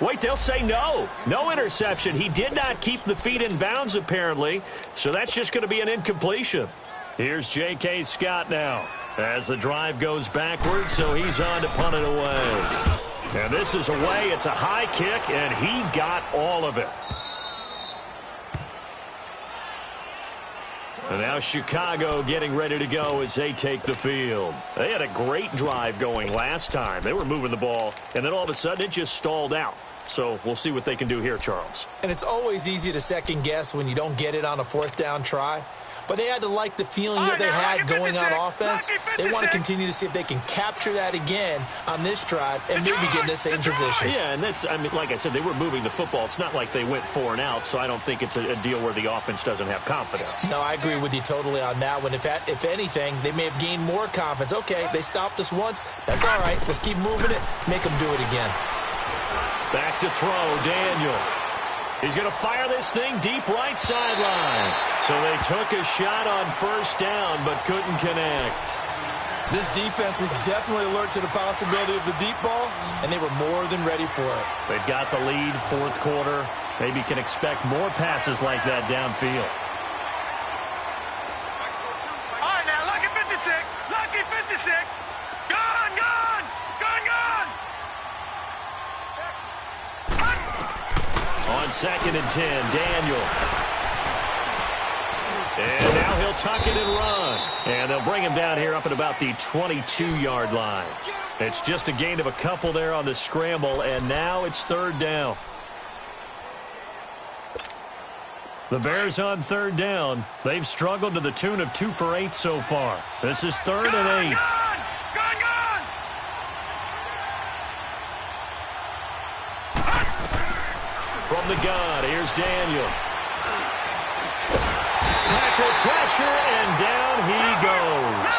Wait, they'll say no. No interception. He did not keep the feet in bounds apparently. So that's just going to be an incompletion. Here's J.K. Scott now. As the drive goes backwards, so he's on to punt it away. And this is away. It's a high kick, and he got all of it. And now Chicago getting ready to go as they take the field. They had a great drive going last time. They were moving the ball, and then all of a sudden it just stalled out. So we'll see what they can do here, Charles. And it's always easy to second guess when you don't get it on a 4th down try. But they had to like the feeling that they had going on offense. They want to continue to see if they can capture that again on this drive and maybe get in the same position. Yeah, and that's, I mean, like I said, they were moving the football. It's not like they went 4 and out, so I don't think it's a deal where the offense doesn't have confidence. No, I agree with you totally on that one. If anything, they may have gained more confidence. Okay, they stopped us once. That's all right. Let's keep moving it. Make them do it again. Back to throw, Daniel. He's going to fire this thing deep right sideline. So they took a shot on first down, but couldn't connect. This defense was definitely alert to the possibility of the deep ball, and they were more than ready for it. They've got the lead, 4th quarter. Maybe can expect more passes like that downfield. All right, now, lucky 56. Lucky 56. Gone. On 2nd and 10, Daniel. And now he'll tuck it and run. And they'll bring him down here up at about the 22-yard line. It's just a gain of a couple there on the scramble, and now it's 3rd down. The Bears on 3rd down. They've struggled to the tune of 2 for 8 so far. This is 3rd and 8. Gone. From the gun, here's Daniel. Packer pressure, and down he goes.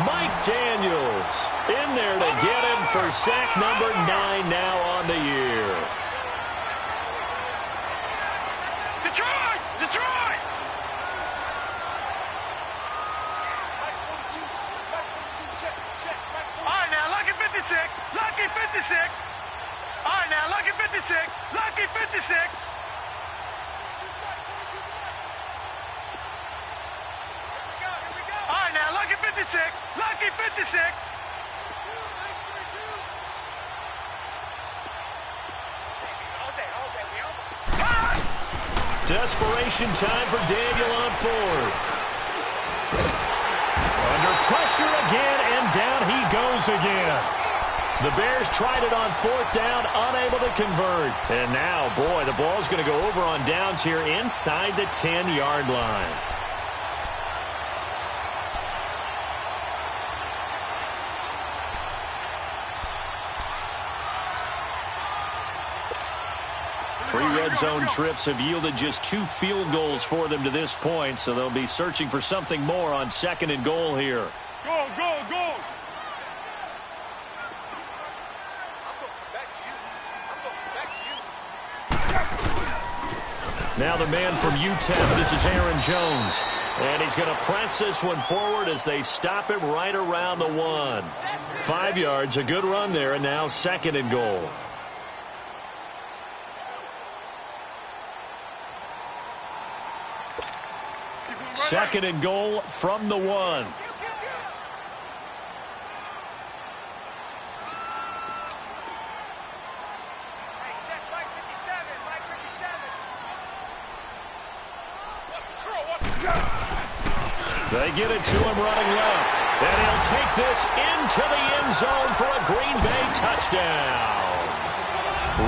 Mike Daniels in there to get him for sack number 9 now on the year. Detroit! All right, now, lucky 56. Lucky 56. All right, now, lucky 56. Lucky 56. All right, now, lucky 56. Lucky 56. desperation time for Daniel on fourth. Under pressure again, and down he goes again. The Bears tried it on fourth down, unable to convert. And now, boy, the ball's going to go over on downs here inside the 10-yard line. Three red zone trips have yielded just 2 field goals for them to this point, so they'll be searching for something more on 2nd and goal here. Go, go, go. Now the man from UTEP, this is Aaron Jones. And he's going to press this one forward as they stop him right around the 1. 5 yards, a good run there, and now 2nd and goal. Second and goal from the 1. They get it to him running left. And he'll take this into the end zone for a Green Bay touchdown.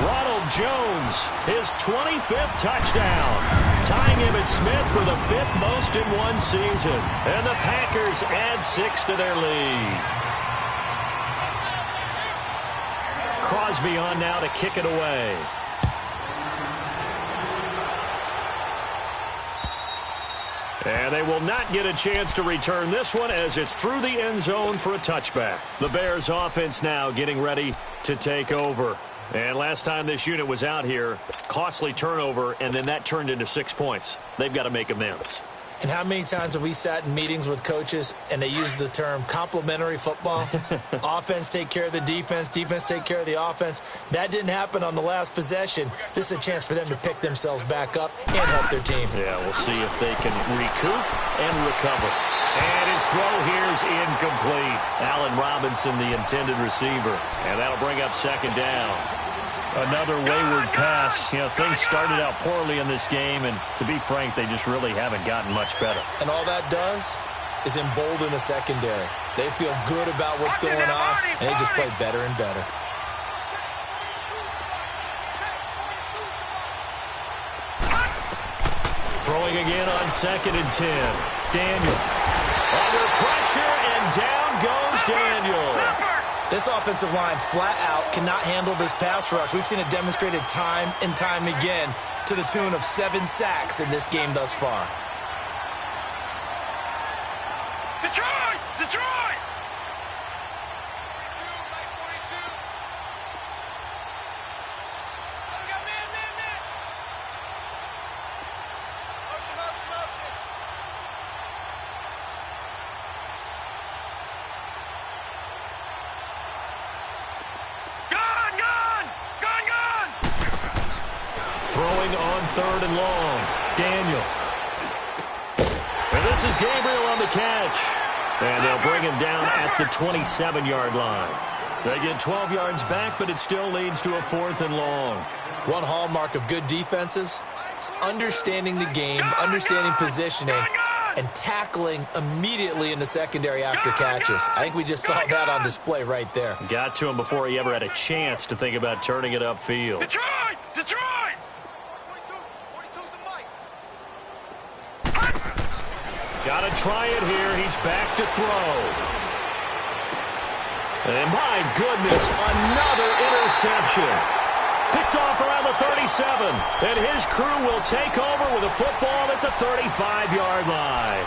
Ronald Jones, his 25th touchdown, tying Emmitt Smith for the 5th most in one season. And the Packers add 6 to their lead. Crosby on now to kick it away. And they will not get a chance to return this one as it's through the end zone for a touchback. The Bears offense now getting ready to take over. And last time this unit was out here, costly turnover, and then that turned into 6 points. They've got to make amends. And how many times have we sat in meetings with coaches and they use the term complementary football? Offense take care of the defense, defense take care of the offense. That didn't happen on the last possession. This is a chance for them to pick themselves back up and help their team. Yeah, we'll see if they can recoup and recover. And his throw here is incomplete. Allen Robinson, the intended receiver. And that'll bring up 2nd down. Another wayward pass. You know, things started out poorly in this game, and to be frank, they just really haven't gotten much better. And all that does is embolden the secondary. They feel good about what's going on, and they just play better and better. Throwing again on 2nd and 10. Daniel. Under pressure, and down goes Daniel. This offensive line flat out cannot handle this pass rush. We've seen it demonstrated time and time again to the tune of 7 sacks in this game thus far. Detroit! Detroit! Throwing on 3rd and long. Daniel. And this is Gabriel on the catch. And they'll bring him down at the 27-yard line. They get 12 yards back, but it still leads to a 4th and long. One hallmark of good defenses is understanding the game, understanding positioning, and tackling immediately in the secondary after catches. I think we just saw that on display right there. Got to him before he ever had a chance to think about turning it upfield. Detroit! Detroit! Got to try it here. He's back to throw. And my goodness, another interception. Picked off around the 37. And his crew will take over with a football at the 35-yard line.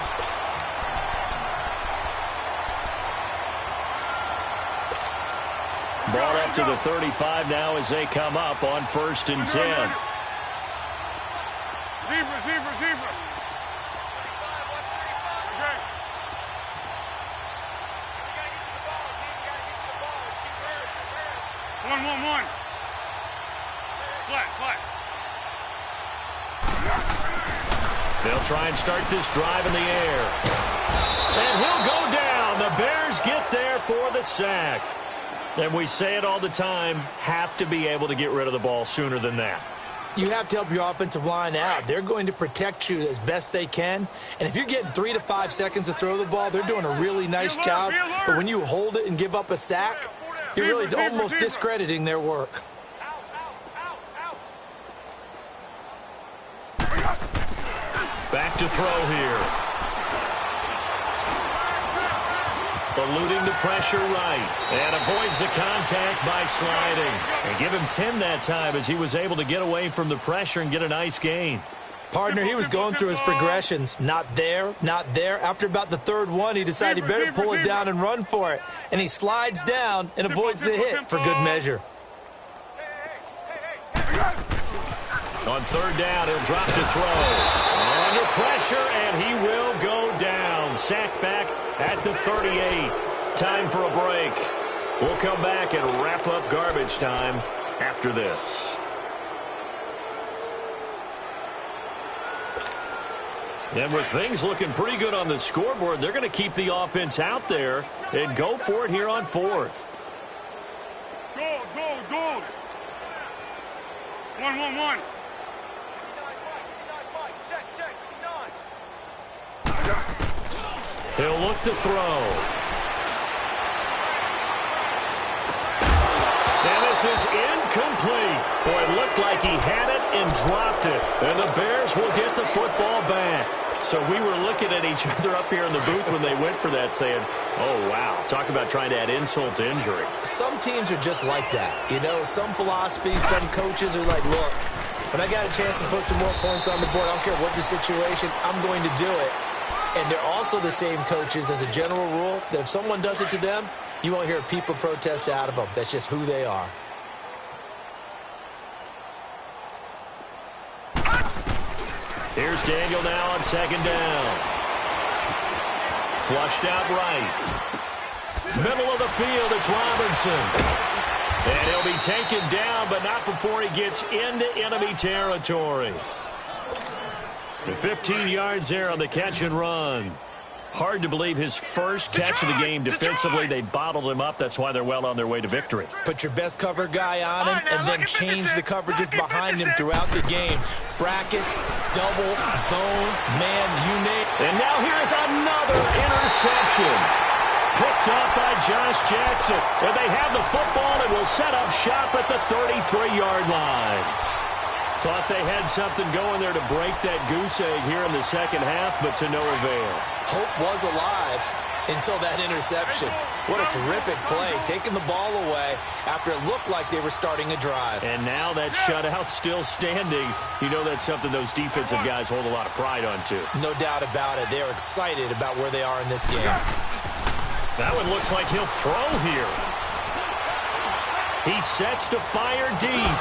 Ball up to the 35 now as they come up on 1st and 10. Zebra. One. Flat. They'll try and start this drive in the air. And he'll go down. The Bears get there for the sack. And we say it all the time, have to be able to get rid of the ball sooner than that. You have to help your offensive line out. They're going to protect you as best they can. And if you're getting 3 to 5 seconds to throw the ball, they're doing a really nice job. But when you hold it and give up a sack, you're really almost discrediting their work. Back to throw here. Eluding the pressure right. And avoids the contact by sliding. And give him 10 that time as he was able to get away from the pressure and get a nice gain. Partner, he was going through his progressions. Not there, not there. After about the third one, he decided he better pull it down and run for it. And he slides down and avoids the hit for good measure. On third down, he'll drop to throw. Under pressure, and he will go down. Sacked back at the 38. Time for a break. We'll come back and wrap up garbage time after this. And with things looking pretty good on the scoreboard, they're going to keep the offense out there and go for it here on fourth. Go, go, go. 1-1-1. He'll look to throw. And this is incomplete. Boy, it looked like he had it and dropped it. And the Bears will get the football back. So we were looking at each other up here in the booth when they went for that saying, oh, wow, talk about trying to add insult to injury. Some teams are just like that. You know, some philosophies, some coaches are like, look, when I got a chance to put some more points on the board, I don't care what the situation, I'm going to do it. And they're also the same coaches as a general rule that if someone does it to them, you won't hear a peep or protest out of them. That's just who they are. Here's Daniel now on second down. Flushed out right. Middle of the field, it's Robinson. And he'll be taken down, but not before he gets into enemy territory. 15 yards there on the catch and run. Hard to believe his first catch of the game defensively. They bottled him up. That's why they're well on their way to victory. Put your best cover guy on him and then change the coverages behind him throughout the game. Brackets, double, zone, man, you name it. And now here's another interception. Picked up by Josh Jackson. And they have the football and will set up shop at the 33-yard line. Thought they had something going there to break that goose egg here in the second half, but to no avail. Hope was alive until that interception. What a terrific play, taking the ball away after it looked like they were starting a drive. And now that shutout still standing. You know that's something those defensive guys hold a lot of pride on, too. No doubt about it. They're excited about where they are in this game. That one looks like he'll throw here. He sets to fire deep.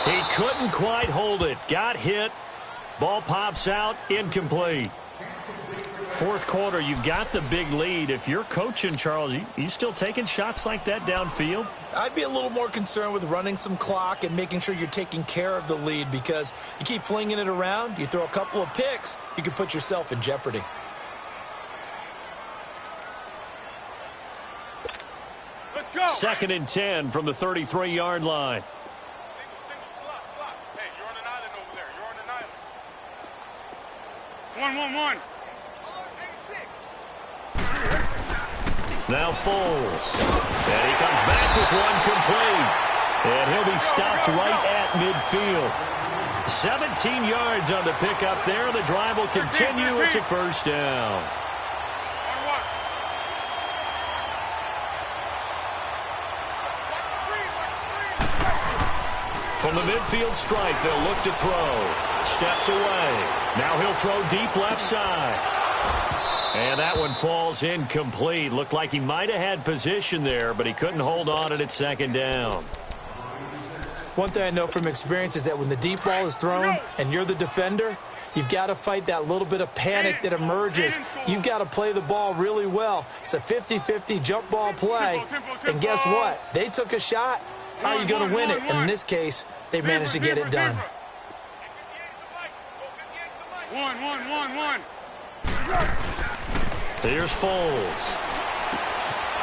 He couldn't quite hold it. Got hit. Ball pops out. Incomplete. Fourth quarter, you've got the big lead. If you're coaching, Charles, you still taking shots like that downfield? I'd be a little more concerned with running some clock and making sure you're taking care of the lead, because you keep flinging it around, you throw a couple of picks, you could put yourself in jeopardy. Second and 10 from the 33-yard line. Single, slot. Hey, you're on an island over there. You're on an island. 1-1-1. Now Foles. And he comes back with one complete. And he'll be stopped right at midfield. 17 yards on the pickup there. The drive will continue. It's a first down. From the midfield stripe, they'll look to throw. Steps away. Now he'll throw deep left side. And that one falls incomplete. Looked like he might have had position there, but he couldn't hold on at second down. One thing I know from experience is that when the deep ball is thrown and you're the defender, you've got to fight that little bit of panic that emerges. You've got to play the ball really well. It's a 50-50 jump ball play. And guess what? They took a shot. How are you going to win it? And in this case, they managed to get it done. 1-1-1-1. Here's Foles.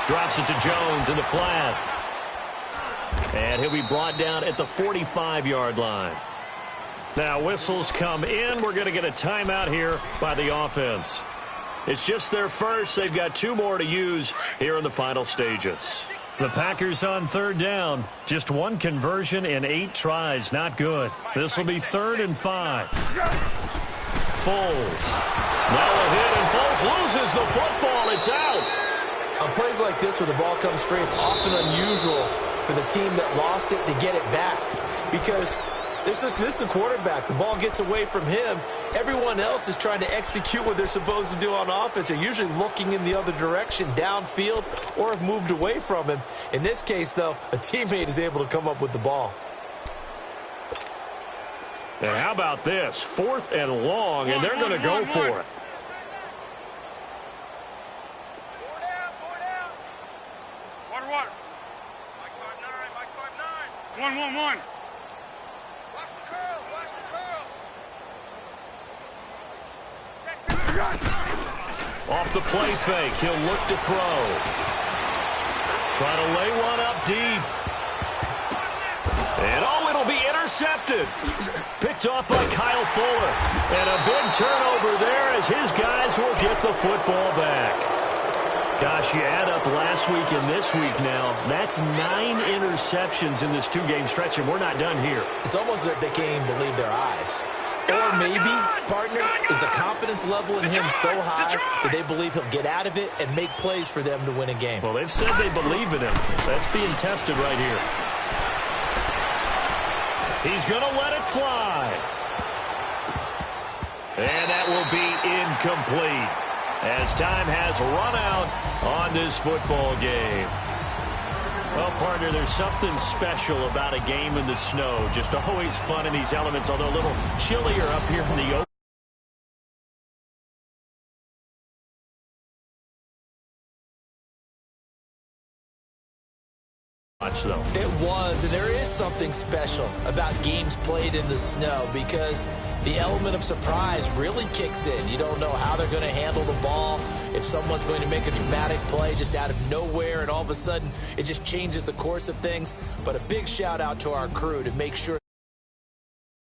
Drops it to Jones in the flat. And he'll be brought down at the 45-yard line. Now whistles come in. We're going to get a timeout here by the offense. It's just their first. They've got 2 more to use here in the final stages. The Packers on 3rd down. Just 1 conversion in 8 tries. Not good. This will be 3rd and 5. Foles. Now a hit, and Foles loses the football. It's out. On plays like this where the ball comes free, it's often unusual for the team that lost it to get it back. Because this is the quarterback. The ball gets away from him. Everyone else is trying to execute what they're supposed to do on offense. They're usually looking in the other direction, downfield, or have moved away from him. In this case, though, a teammate is able to come up with the ball. And how about this? 4th and long, and they're going to go for it. Water. Mike 5'9", 1. Watch the curls, Off the play fake, he'll look to throw. Try to lay one up deep. And it'll be intercepted. Picked off by Kyle Fuller. And a big turnover there as his guys will get the football back. Gosh, you add up last week and this week now. That's 9 interceptions in this 2-game stretch, and we're not done here. It's almost as if they can't even believe their eyes. Or maybe, partner, is the confidence level in him so high that they believe he'll get out of it and make plays for them to win a game. Well, they've said they believe in him. That's being tested right here. He's going to let it fly. And that will be incomplete as time has run out on this football game. Well, partner, there's something special about a game in the snow. Just always fun in these elements, although a little chillier up here in the open. Though. It was, and there is something special about games played in the snow because the element of surprise really kicks in. You don't know how they're going to handle the ball, if someone's going to make a dramatic play just out of nowhere, and all of a sudden it just changes the course of things. But a big shout out to our crew to make sure